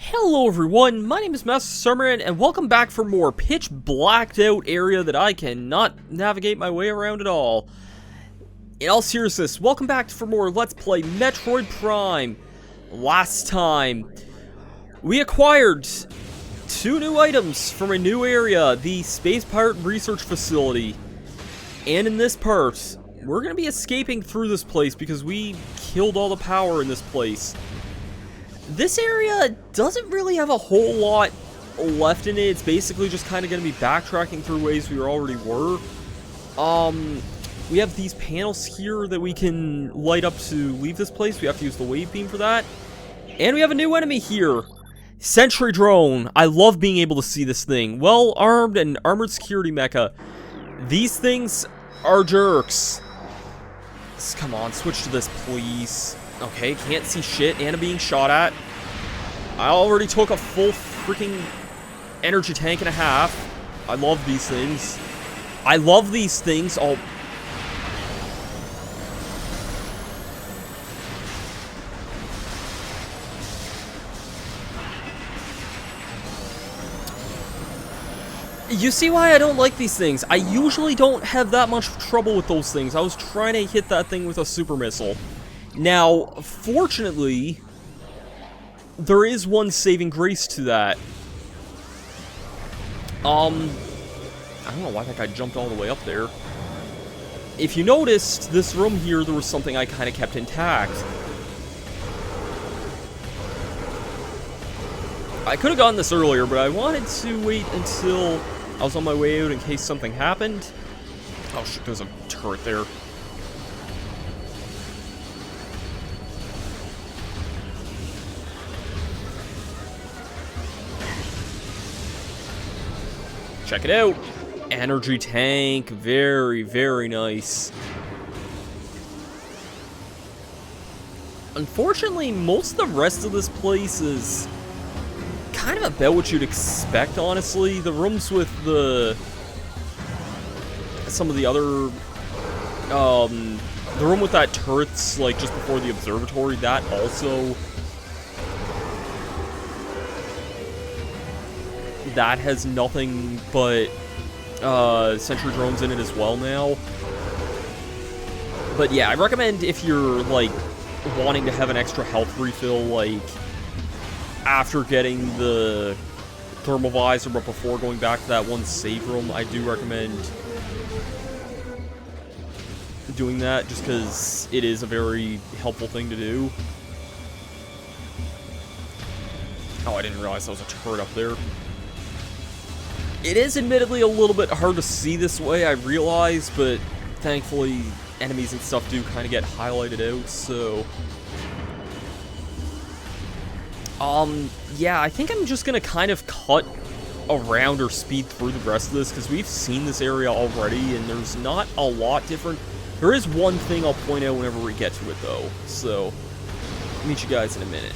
Hello everyone, my name is Masterstarman, and welcome back for more pitch blacked out area that I cannot navigate my way around at all. In all seriousness, welcome back for more Let's Play Metroid Prime. Last time, we acquired 2 new items from a new area, the Space Pirate Research Facility. And in this part, we're going to be escaping through this place because we killed all the power in this place. This area doesn't really have a whole lot left in it. It's basically just kind of going to be backtracking through ways we already were. We have these panels here that we can light up to leave this place. We have to use the wave beam for that. And we have a new enemy here. Sentry Drone. I love being able to see this thing. Well-armed and armored security mecha. These things are jerks. Come on, switch to this, please. Okay, can't see shit, and I'm being shot at. I already took a full freaking energy tank and a half. I love these things. I love these things. Oh. You see why I don't like these things? I usually don't have that much trouble with those things. I was trying to hit that thing with a super missile. Now, fortunately, there is one saving grace to that. I don't know why that guy jumped all the way up there. If you noticed, this room here, there was something I kind of kept intact. I could have gotten this earlier, but I wanted to wait until I was on my way out in case something happened. Oh shit, there's a turret there. Check it out. Energy tank. Very, very nice. Unfortunately, most of the rest of this place is kind of about what you'd expect, honestly. The rooms with some of the other... the room with that turret's, like, just before the observatory, that also... That has nothing but sentry drones in it as well now. But yeah, I recommend if you're like wanting to have an extra health refill, like after getting the thermal visor, but before going back to that one save room, I do recommend doing that just because it is a very helpful thing to do. Oh, I didn't realize there was a turret up there. It is admittedly a little bit hard to see this way, I realize, but thankfully enemies and stuff do kind of get highlighted out, so... yeah, I think I'm just gonna kind of cut around or speed through the rest of this, because we've seen this area already, and there's not a lot different. There is one thing I'll point out whenever we get to it, though, so... I'll meet you guys in a minute.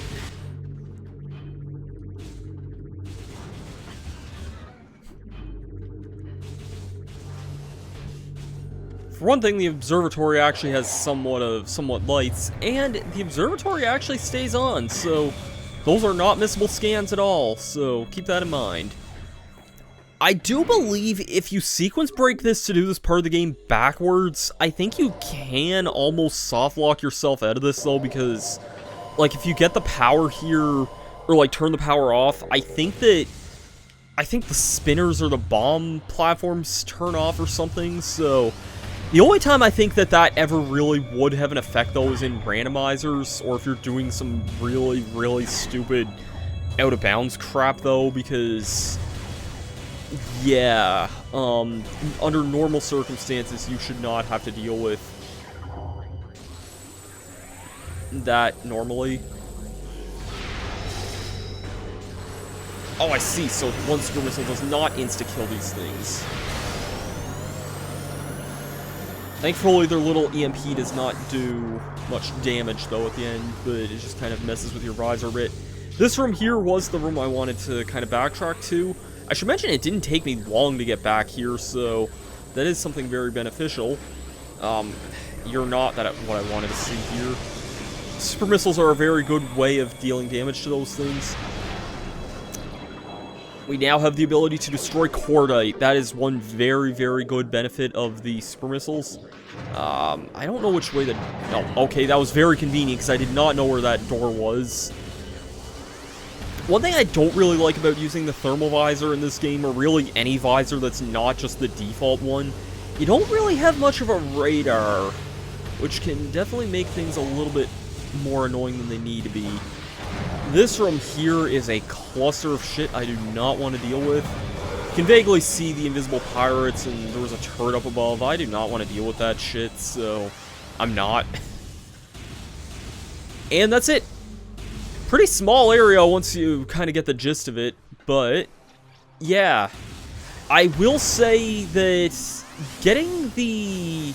For one thing, the observatory actually has somewhat lights, and the observatory actually stays on, so those are not missable scans at all, so keep that in mind. I do believe if you sequence break this to do this part of the game backwards, I think you can almost soft lock yourself out of this, though, because, like, if you get the power here, or, like, turn the power off, I think the spinners or the bomb platforms turn off or something, so... The only time I think that ever really would have an effect, though, is in randomizers, or if you're doing some really, really stupid out-of-bounds crap, though, because, yeah, under normal circumstances, you should not have to deal with that normally. Oh, I see, so one super missile does not insta-kill these things. Thankfully, their little EMP does not do much damage, though, at the end, but it just kind of messes with your visor a bit. This room here was the room I wanted to kind of backtrack to. I should mention it didn't take me long to get back here, so that is something very beneficial. You're not what I wanted to see here. Super missiles are a very good way of dealing damage to those things. We now have the ability to destroy Cordite. That is one very, very good benefit of the super missiles. I don't know which way the... Oh, okay, that was very convenient because I did not know where that door was. One thing I don't really like about using the thermal visor in this game, or really any visor that's not just the default one, you don't really have much of a radar, which can definitely make things a little bit more annoying than they need to be. This room here is a cluster of shit I do not want to deal with. You can vaguely see the invisible pirates, and there was a turret up above. I do not want to deal with that shit, so I'm not. And that's it. Pretty small area once you kind of get the gist of it, but yeah. I will say that getting the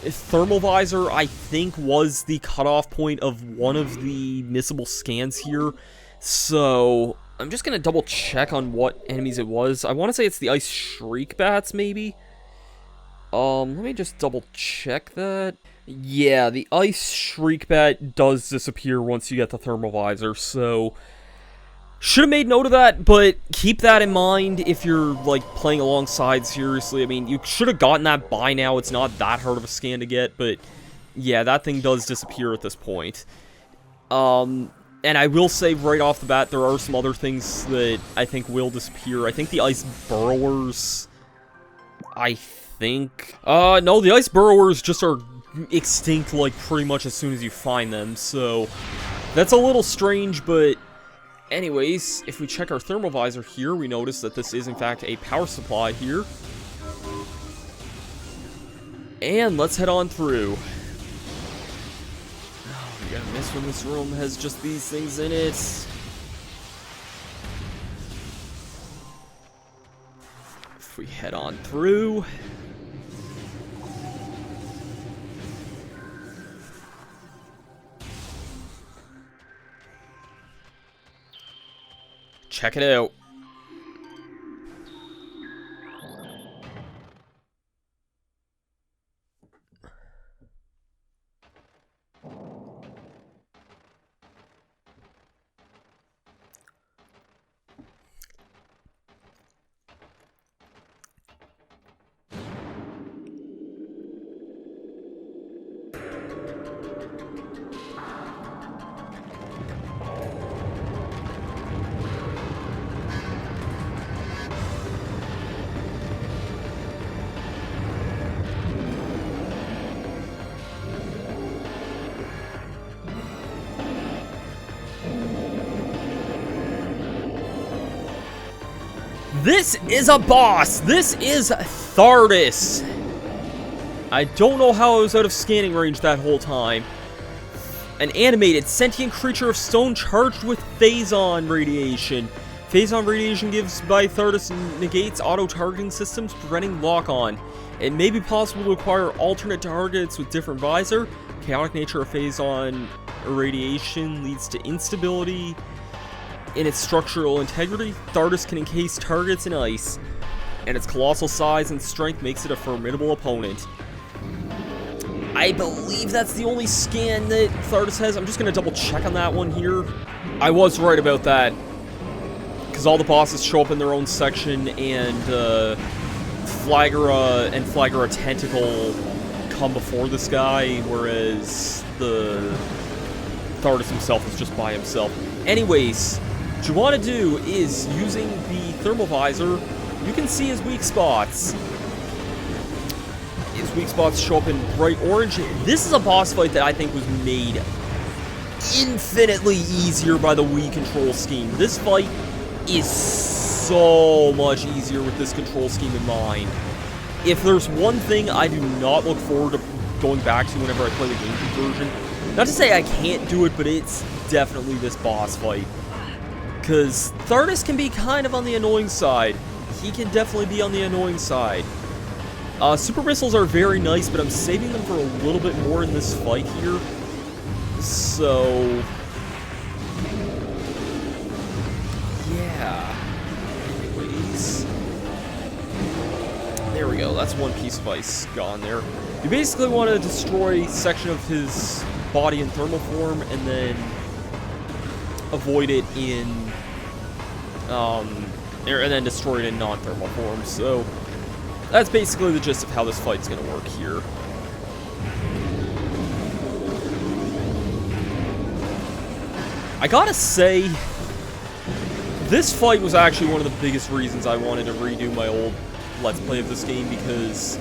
thermal visor, I think, was the cutoff point of one of the missable scans here. So I'm just going to double check on what enemies it was. I want to say it's the Ice Shriek Bats, maybe? Let me just double check that. Yeah, the Ice Shriek Bat does disappear once you get the thermal visor, so should have made note of that, but keep that in mind if you're, like, playing alongside seriously. I mean, you should have gotten that by now. It's not that hard of a scan to get, but yeah, that thing does disappear at this point. And I will say right off the bat, there are some other things that I think will disappear. I think the Ice Burrowers, I think... no, the Ice Burrowers just are extinct, like, pretty much as soon as you find them, so that's a little strange, but anyways, if we check our thermal visor here, we notice that this is, in fact, a power supply here. And let's head on through. Oh, you gotta miss when this room has just these things in it. If we head on through... check it out. This is a boss! This is Thardus! I don't know how I was out of scanning range that whole time. An animated, sentient creature of stone charged with Phazon radiation. Phazon radiation gives by Thardus negates auto-targeting systems, preventing lock-on. It may be possible to acquire alternate targets with different visor. Chaotic nature of Phazon radiation leads to instability in its structural integrity. Thardus can encase targets in ice, and its colossal size and strength makes it a formidable opponent. I believe that's the only scan that Thardus has. I'm just going to double check on that one here. I was right about that, because all the bosses show up in their own section, and Flagra and Flagra Tentacle come before this guy, whereas the Thardus himself is just by himself. Anyways, what you want to do is, using the thermal visor, you can see his weak spots. His weak spots show up in bright orange. This is a boss fight that I think was made infinitely easier by the Wii control scheme. This fight is so much easier with this control scheme in mind. If there's one thing I do not look forward to going back to whenever I play the GameCube version, not to say I can't do it, but it's definitely this boss fight. Because Thardus can be kind of on the annoying side. He can definitely be on the annoying side. Super missiles are very nice, but I'm saving them for a little bit more in this fight here. So yeah. Anyways, there we go. That's one piece of ice gone there. You basically want to destroy a section of his body in thermal form, and then avoid it in and then destroy it in non-thermal form. So that's basically the gist of how this fight's gonna work here. I gotta say, this fight was actually one of the biggest reasons I wanted to redo my old Let's Play of this game, because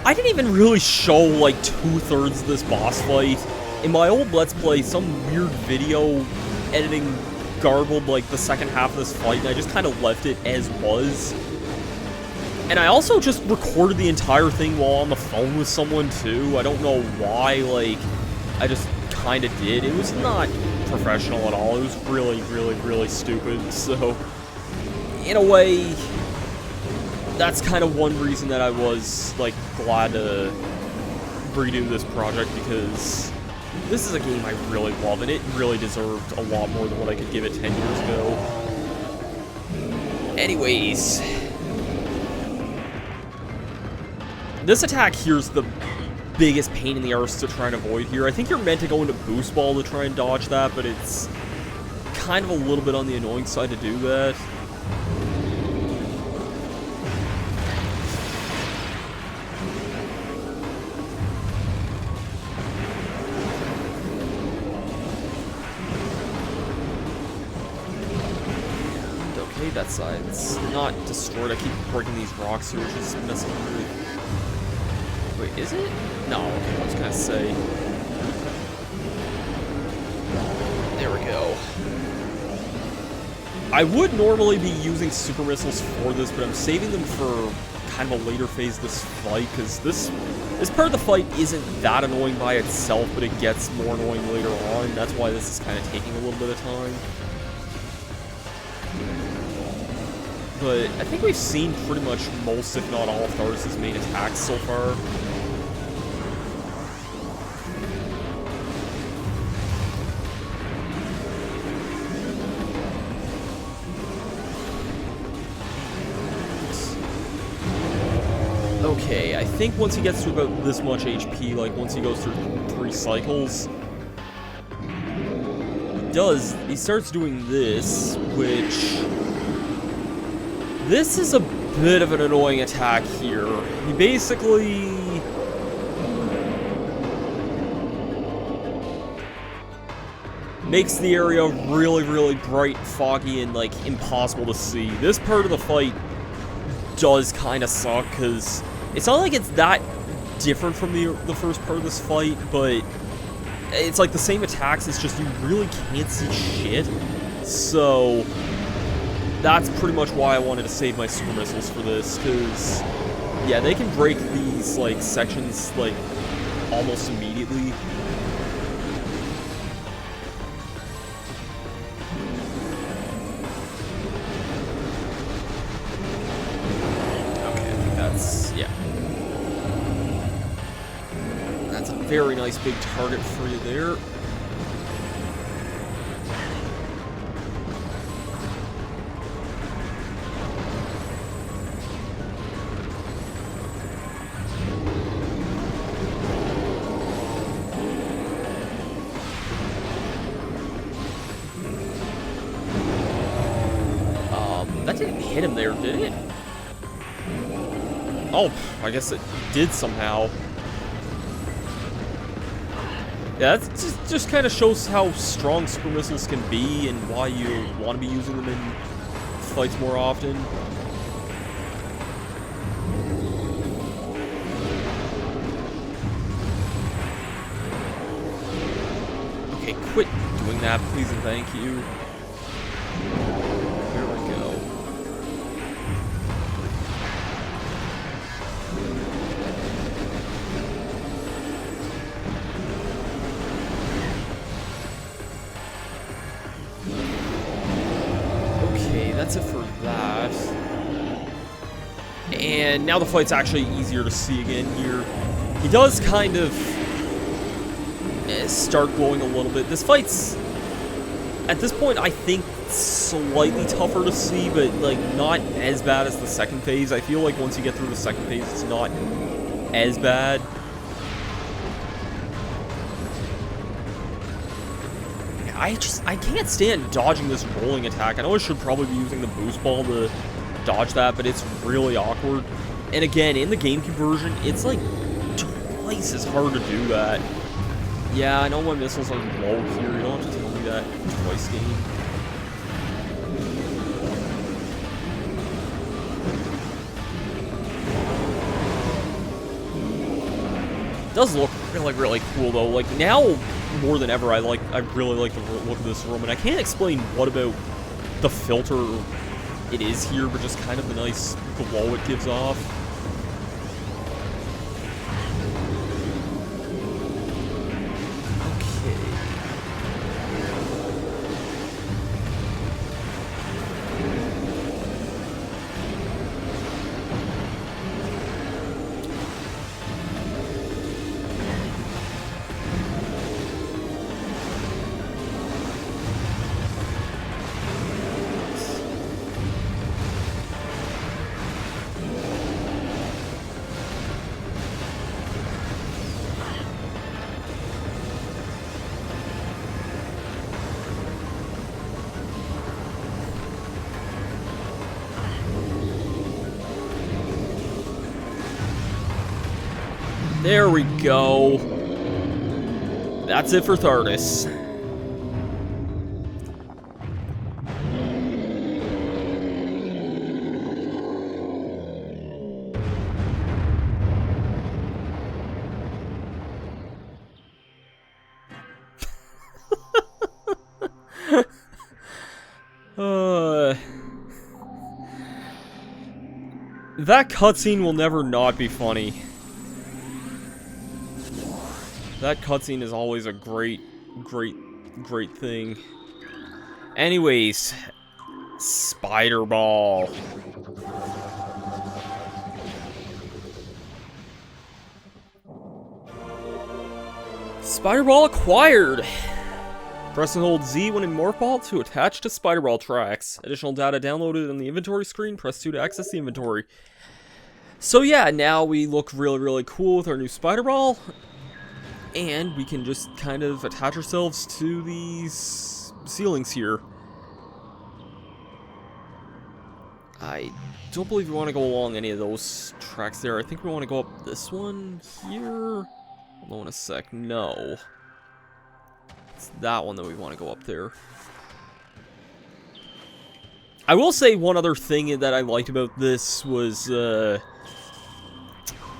I didn't even really show like 2/3 of this boss fight. In my old Let's Play, some weird video editing garbled like the second half of this fight, and I just kind of left it as was. And I also just recorded the entire thing while on the phone with someone too. I don't know why, like, I just kind of did. It was not professional at all. It was really, really, really stupid. So, in a way, that's kind of one reason that I was, like, glad to redo this project, because this is a game I really love, and it really deserved a lot more than what I could give it 10 years ago. Anyways, this attack here's the biggest pain in the arse to try and avoid here. I think you're meant to go into boost ball to try and dodge that, but it's kind of a little bit on the annoying side to do that. Okay, that side's not destroyed. I keep breaking these rocks here, which is messing with me. Wait, is it? No, okay, I was gonna say. There we go. I would normally be using super missiles for this, but I'm saving them for kind of a later phase of this fight, because this part of the fight isn't that annoying by itself, but it gets more annoying later on. That's why this is kind of taking a little bit of time. But I think we've seen pretty much most, if not all, of Thardus' main attacks so far. Okay, I think once he gets to about this much HP, like once he goes through 3 cycles, he starts doing this, which... This is a bit of an annoying attack here. He basically... makes the area really, really bright, foggy, and, like, impossible to see. This part of the fight does kind of suck, because it's not like it's that different from the first part of this fight, but it's like the same attacks, it's just you really can't see shit. So that's pretty much why I wanted to save my super missiles for this, because yeah, they can break these like sections like almost immediately. That's a very nice big target for you there. That didn't hit him there, did it? Oh, I guess it did somehow. Yeah, that just kind of shows how strong super missiles can be and why you want to be using them in fights more often. Okay, quit doing that, please and thank you. There we go. That's it for that. And now the fight's actually easier to see again here. He does kind of start glowing a little bit. This fight's, at this point, I think slightly tougher to see, but like not as bad as the second phase. I feel like once you get through the second phase, it's not as bad. I can't stand dodging this rolling attack. I know I should probably be using the boost ball to dodge that, but it's really awkward. And again, in the GameCube version, it's like twice as hard to do that. Yeah, I know my missiles are low here. You don't have to tell me that twice, game. It does look really cool though. Like now, more than ever, I really like the look of this room, and I can't explain what about the filter it is here, but just kind of the nice glow it gives off. There we go. That's it for Thardus. That cutscene will never not be funny. That cutscene is always a great thing. Anyways, Spider Ball. Spider Ball acquired. Press and hold Z when in Morph Ball to attach to Spider Ball tracks. Additional data downloaded on the inventory screen. Press 2 to access the inventory. So yeah, now we look really cool with our new Spider Ball. And we can just kind of attach ourselves to these ceilings here. I don't believe we want to go along any of those tracks there. I think we want to go up this one here. Hold on a sec. No. It's that one that we want to go up there. I will say one other thing that I liked about this was,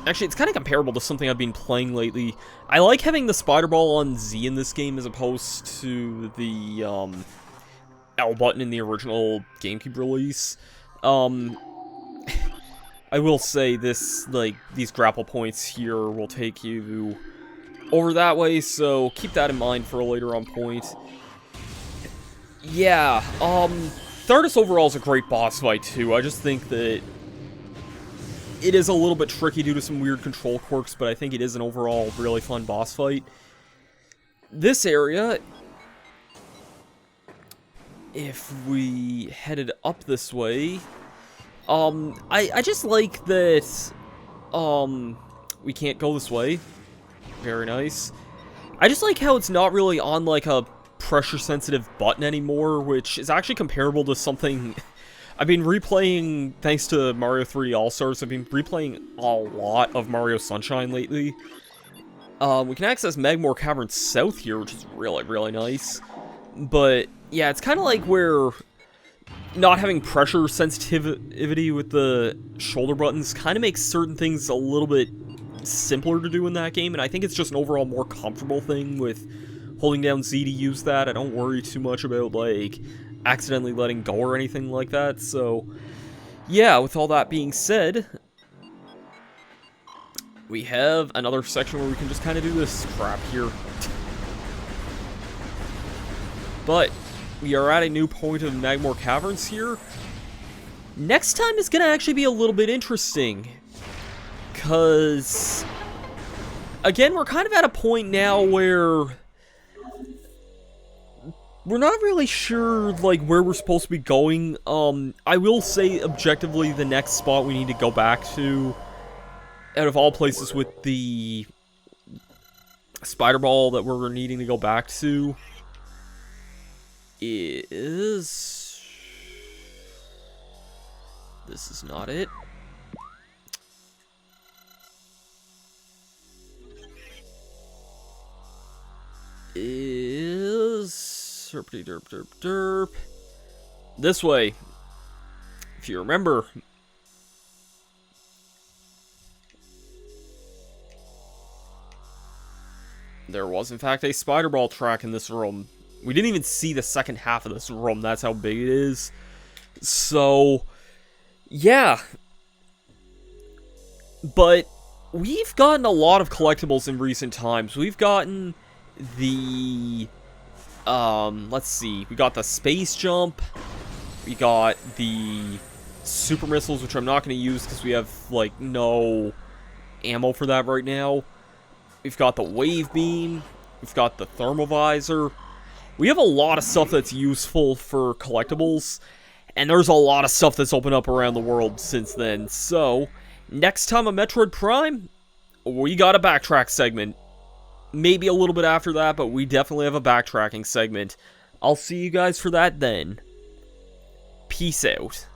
actually, it's kind of comparable to something I've been playing lately. I like having the Spider Ball on Z in this game as opposed to the L button in the original GameCube release. I will say this, like, these grapple points here will take you over that way, so keep that in mind for a later on point. Yeah, Thardus overall is a great boss fight too. I just think that it is a little bit tricky due to some weird control quirks, but I think it is an overall really fun boss fight. This area, if we headed up this way, I just like that, we can't go this way. Very nice. I just like how it's not really on, like, a pressure-sensitive button anymore, which is actually comparable to something I've been replaying, thanks to Mario 3D All-Stars. I've been replaying a lot of Mario Sunshine lately. We can access Magmore Cavern South here, which is really nice. But, yeah, it's kind of like where not having pressure sensitivity with the shoulder buttons kind of makes certain things a little bit simpler to do in that game, and I think it's just an overall more comfortable thing with holding down Z to use that. I don't worry too much about, like, accidentally letting go or anything like that. So yeah, with all that being said, we have another section where we can just kind of do this crap here. But we are at a new point of Magmore Caverns here. Next time is gonna actually be a little bit interesting, because again, we're kind of at a point now where we're not really sure, like, where we're supposed to be going. I will say, objectively, the next spot we need to go back to, out of all places with the Spider Ball that we're needing to go back to, is... This is not it. Is... Derp derp derp derp. This way. If you remember... There was, in fact, a spider ball track in this room. We didn't even see the second half of this room. That's how big it is. So, yeah. But we've gotten a lot of collectibles in recent times. We've gotten the... let's see. We got the space jump. We got the super missiles, which I'm not going to use because we have, like, no ammo for that right now. We've got the wave beam. We've got the thermovisor. We have a lot of stuff that's useful for collectibles. And there's a lot of stuff that's opened up around the world since then. So, next time on Metroid Prime, we got a backtrack segment. Maybe a little bit after that, but we definitely have a backtracking segment. I'll see you guys for that then. Peace out.